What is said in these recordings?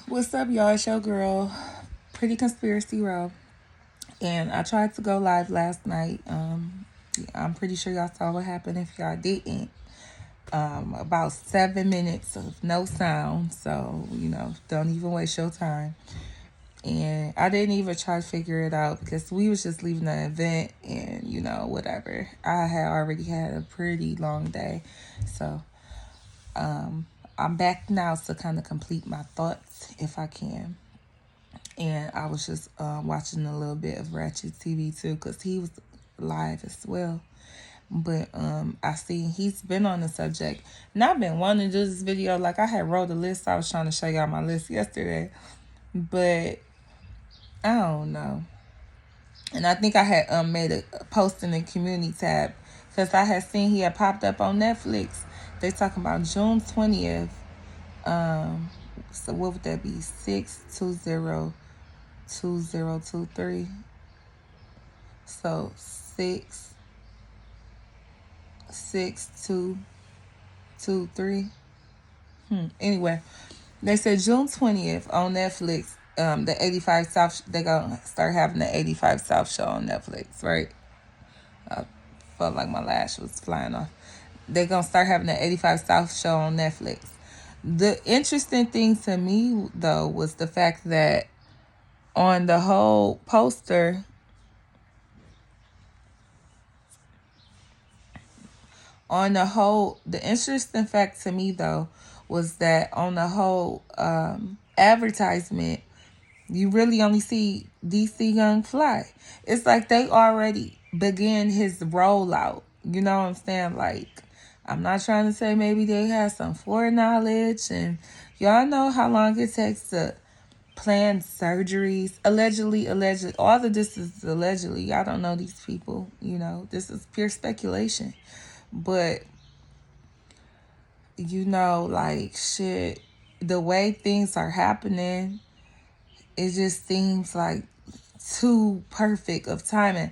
What's up, y'all? It's your girl, Pretty Conspiracy Row. And I tried to go live last night. I'm pretty sure y'all saw what happened if y'all didn't. About 7 minutes of no sound. So, don't even waste your time. And I didn't even try to figure it out because we was just leaving the event and, whatever. I had already had a pretty long day. So, I'm back now to kind of complete my thoughts if I can. And I was just watching a little bit of Ratchet TV too because he was live as well. But I see he's been on the subject. And I've been wanting to do this video. Like I had wrote a list. I was trying to show y'all my list yesterday. But I don't know. And I think I had made a post in the community tab because I had seen he had popped up on Netflix. They talking about June 20th. So what would that be? 6202023. So 66223. Anyway, they said June 20th on Netflix. The 85 South. They gonna start having the 85 South show on Netflix, right? I felt like my lash was flying off. They gonna start having the 85 South show on Netflix. The interesting thing to me though was the fact that on the whole poster, the interesting fact to me though was that on the whole advertisement, you really only see DC Youngfly. It's like they already began his rollout. You know what I'm saying? Like, I'm not trying to say maybe they had some foreknowledge, and y'all know how long it takes to plan surgeries. Allegedly. All of this is allegedly. I don't know these people. This is pure speculation. But, like, shit, the way things are happening, it just seems like too perfect of timing.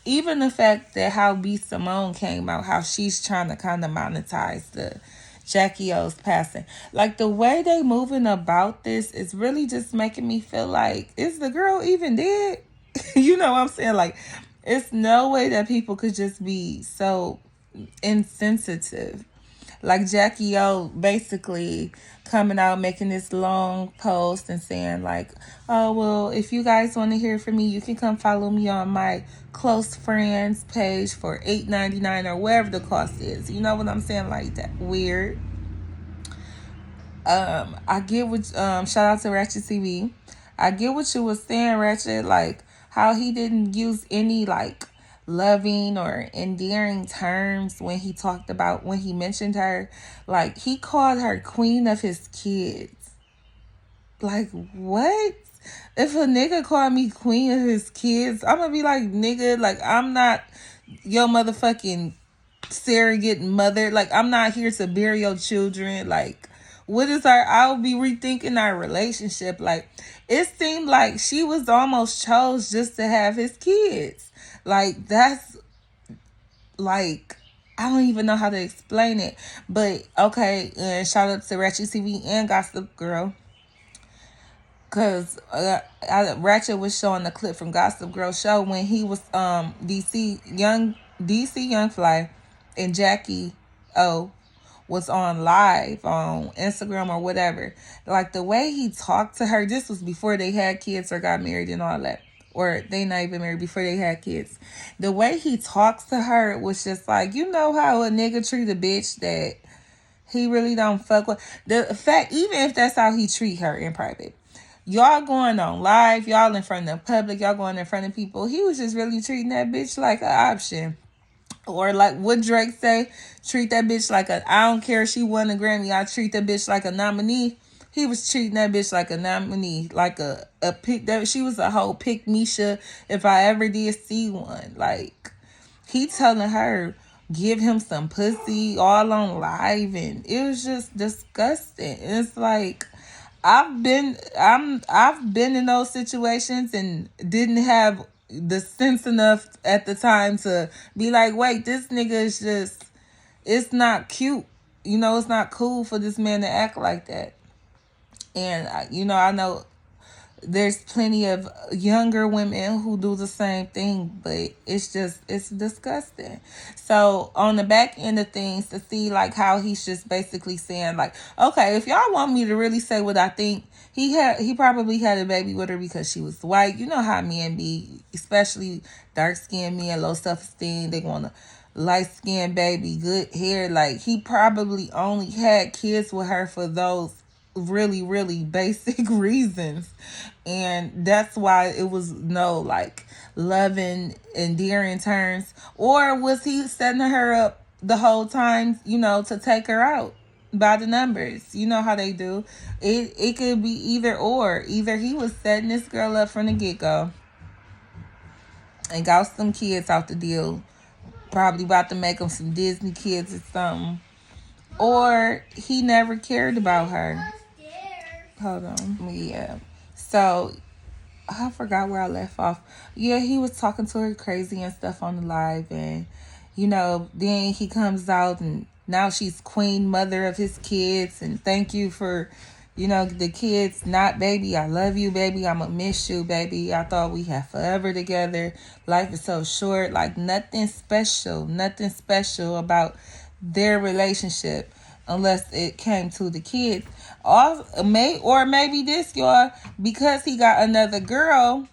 Even the fact that how B. Simone came out, how she's trying to kind of monetize the Jackie O's passing. Like, the way they moving about this is really just making me feel like, is the girl even dead? You know what I'm saying? Like, it's no way that people could just be so insensitive. Like Jackie O basically coming out making this long post and saying like, oh, well, if you guys want to hear from me, you can come follow me on my close friends page for $8.99 or whatever the cost is. You know what I'm saying? Like that. Weird. I get what, shout out to Ratchet TV. I get what you was saying, Ratchet, like how he didn't use any like loving or endearing terms when he mentioned her. Like, he called her queen of his kids. Like, what? If a nigga called me queen of his kids, I'm gonna be like, nigga, like, I'm not your motherfucking surrogate mother. Like, I'm not here to bear your children. Like, I'll be rethinking our relationship. Like, it seemed like she was almost chose just to have his kids. Like, that's, like, I don't even know how to explain it. But, okay, and shout out to Ratchet TV and Gossip Girl. Because Ratchet was showing the clip from Gossip Girl show when he was DC Youngfly and Jackie O was on live on Instagram or whatever. Like, the way he talked to her, this was before they had kids or got married and all that. Or they not even married, before they had kids. The way he talks to her was just like, you know how a nigga treat a bitch that he really don't fuck with. The fact, even if that's how he treat her in private. Y'all going on live, y'all in front of the public, y'all going in front of people. He was just really treating that bitch like an option. Or like what Drake say, treat that bitch like I don't care if she won a Grammy, I treat that bitch like a nominee. He was treating that bitch like a nominee, like a pick. That she was a whole pick Misha if I ever did see one. Like, he telling her give him some pussy all on live, and it was just disgusting. And it's like, I've been in those situations and didn't have the sense enough at the time to be like, wait, this nigga is just, it's not cute. It's not cool for this man to act like that. And I know there's plenty of younger women who do the same thing, but it's disgusting. So on the back end of things, to see like how he's just basically saying like, okay, if y'all want me to really say what I think, he probably had a baby with her because she was white. You know how men be, especially dark skinned men, low self esteem. They want a light skinned baby, good hair. Like he probably only had kids with her for those really really basic reasons, and that's why it was no like loving endearing terms. Or was he setting her up the whole time, to take her out by the numbers? You know how they do it could be either or. Either he was setting this girl up from the get-go and got some kids out the deal, probably about to make them some Disney kids or something, or he never cared about her. Hold on. Yeah. So I forgot where I left off. Yeah, he was talking to her crazy and stuff on the live, and then he comes out and now she's queen mother of his kids, and thank you for, the kids. Not baby, I love you, baby. I'ma miss you, baby. I thought we had forever together. Life is so short. Like nothing special about their relationship unless it came to the kids. Or maybe this, y'all, because he got another girl,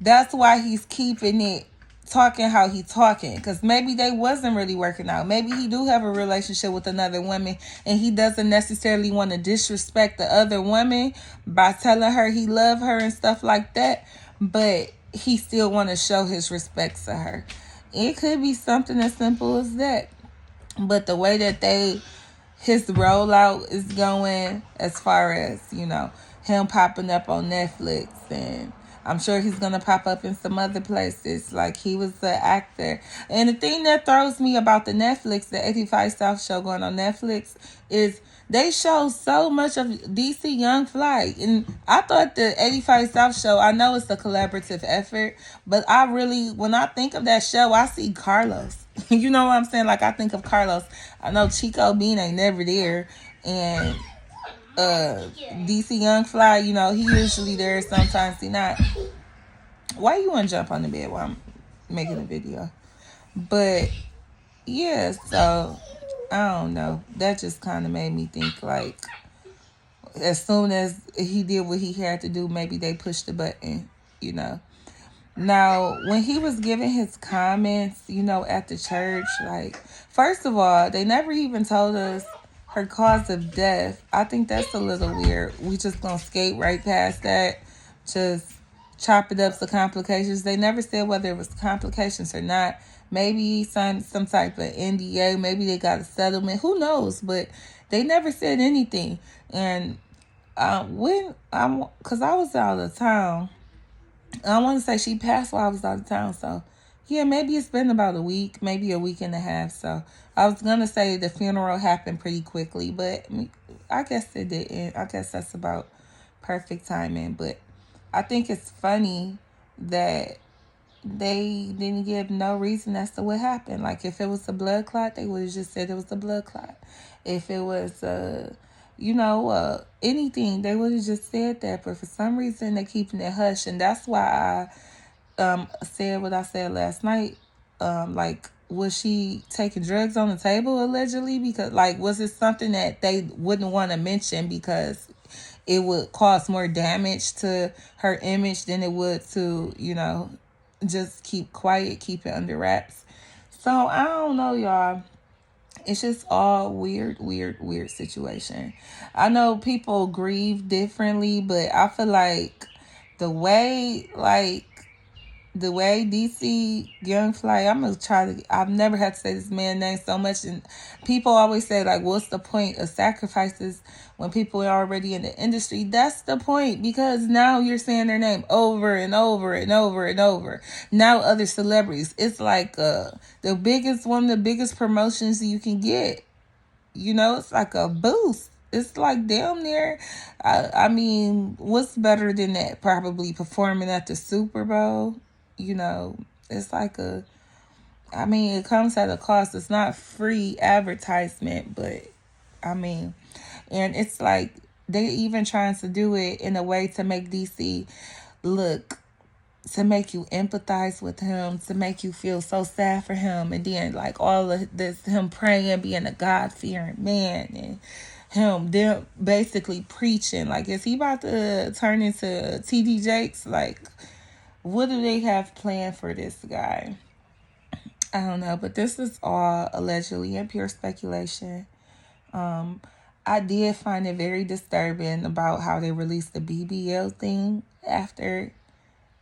that's why he's keeping it talking how he talking. Because maybe they wasn't really working out. Maybe he do have a relationship with another woman, and he doesn't necessarily want to disrespect the other woman by telling her he love her and stuff like that, but he still want to show his respect to her. It could be something as simple as that. But the way that his rollout is going, as far as, him popping up on Netflix, and I'm sure he's going to pop up in some other places. Like, he was the actor. And the thing that throws me about the Netflix, the 85 South show going on Netflix, is they show so much of DC Youngfly. And I thought the 85 South show, I know it's a collaborative effort, but when I think of that show, I see Carlos. You know what I'm saying? Like, I think of Carlos. I know Chico Bean ain't never there. And DC Youngfly, he usually there. Sometimes he not. Why you want to jump on the bed while I'm making a video? But yeah, so I don't know. That just kind of made me think like, as soon as he did what he had to do, maybe they pushed the button. Now, when he was giving his comments, at the church, like, first of all, they never even told us her cause of death. I think that's a little weird. We just gonna skate right past that. Just chop it up to complications. They never said whether it was complications or not. Maybe he signed some type of NDA. Maybe they got a settlement. Who knows? But they never said anything. And because I was out of town, I want to say she passed while I was out of town. So, yeah, maybe it's been about a week, maybe a week and a half. So, I was going to say the funeral happened pretty quickly, but I guess it didn't. I guess that's about perfect timing. But I think it's funny that they didn't give no reason as to what happened. Like, if it was a blood clot, they would have just said it was a blood clot. If it was anything, they would have just said that. But for some reason, they're keeping it hush. And that's why I said what I said last night. Like, was she taking drugs on the table, allegedly? Because, like, was it something that they wouldn't want to mention because it would cause more damage to her image than it would to, just keep quiet, keep it under wraps? So, I don't know, y'all. It's just all weird situation. I know people grieve differently, but I feel like the way DC Youngfly, I've never had to say this man's name so much, and people always say, like, what's the point of sacrifices when people are already in the industry? That's the point, because now you're saying their name over and over and over and over. Now other celebrities, it's like one of the biggest promotions you can get. It's like a boost. It's like damn near, I mean, what's better than that? Probably performing at the Super Bowl. It's like it comes at a cost. It's not free advertisement, but and it's like they even trying to do it in a way to make DC look, to make you empathize with him, to make you feel so sad for him, and then like all of this, him praying, being a God fearing man, and him them basically preaching. Like, is he about to turn into TD Jakes? Like, what do they have planned for this guy? I don't know, but this is all allegedly and pure speculation. Um, I did find it very disturbing about how they released the BBL thing after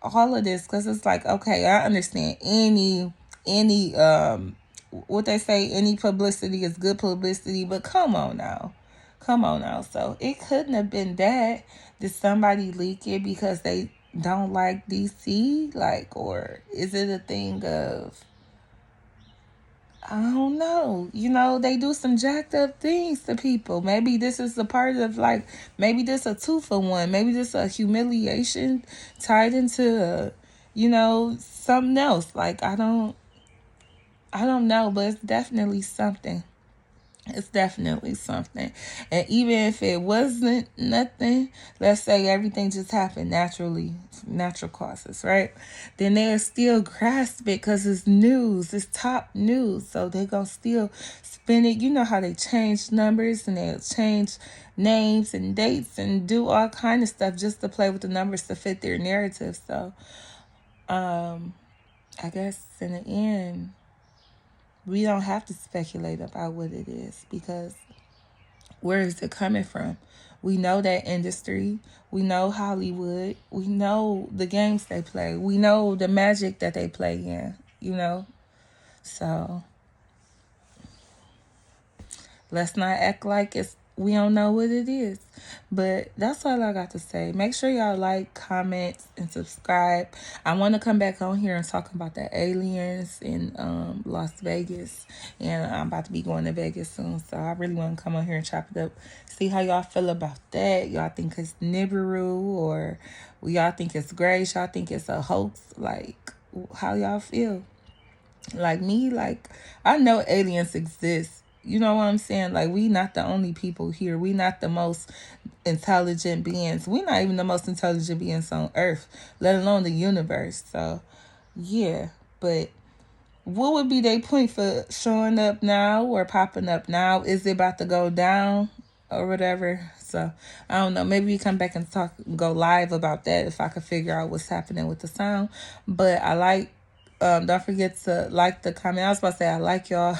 all of this, because it's like, okay, I understand any what they say, any publicity is good publicity, but come on now. So it couldn't have been that. Did somebody leak it because they don't like DC, like, or is it a thing of, I don't know. You know, they do some jacked up things to people. Maybe this is a part of, like, maybe this a 2-for-1. Maybe this a humiliation tied into, you know, something else. Like, I don't know, but it's definitely something. It's definitely something. And even if it wasn't nothing, let's say everything just happened naturally, natural causes, right? Then they'll still grasp it because it's news, it's top news. So they're going to still spin it. You know how they change numbers and they'll change names and dates and do all kind of stuff just to play with the numbers to fit their narrative. So I guess in the end, we don't have to speculate about what it is, because where is it coming from? We know that industry. We know Hollywood. We know the games they play. We know the magic that they play in, you know? So let's not act like it's we don't know what it is. But that's all I got to say. Make sure y'all like, comment, and subscribe. I want to come back on here and talk about the aliens in Las Vegas. And I'm about to be going to Vegas soon. So I really want to come on here and chop it up. See how y'all feel about that. Y'all think it's Nibiru, or y'all think it's Grace? Y'all think it's a hoax? Like, how y'all feel? Like me, like, I know aliens exist. You know what I'm saying? Like, we not the only people here. We not the most intelligent beings. We not even the most intelligent beings on Earth, let alone the universe. So, yeah. But what would be their point for showing up now or popping up now? Is it about to go down or whatever? So I don't know. Maybe we come back and talk, go live about that if I could figure out what's happening with the sound. But I like. Don't forget to like the comment. I was about to say I like y'all.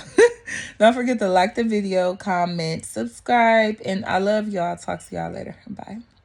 Don't forget to like the video, comment, subscribe, and I love y'all. Talk to y'all later. Bye.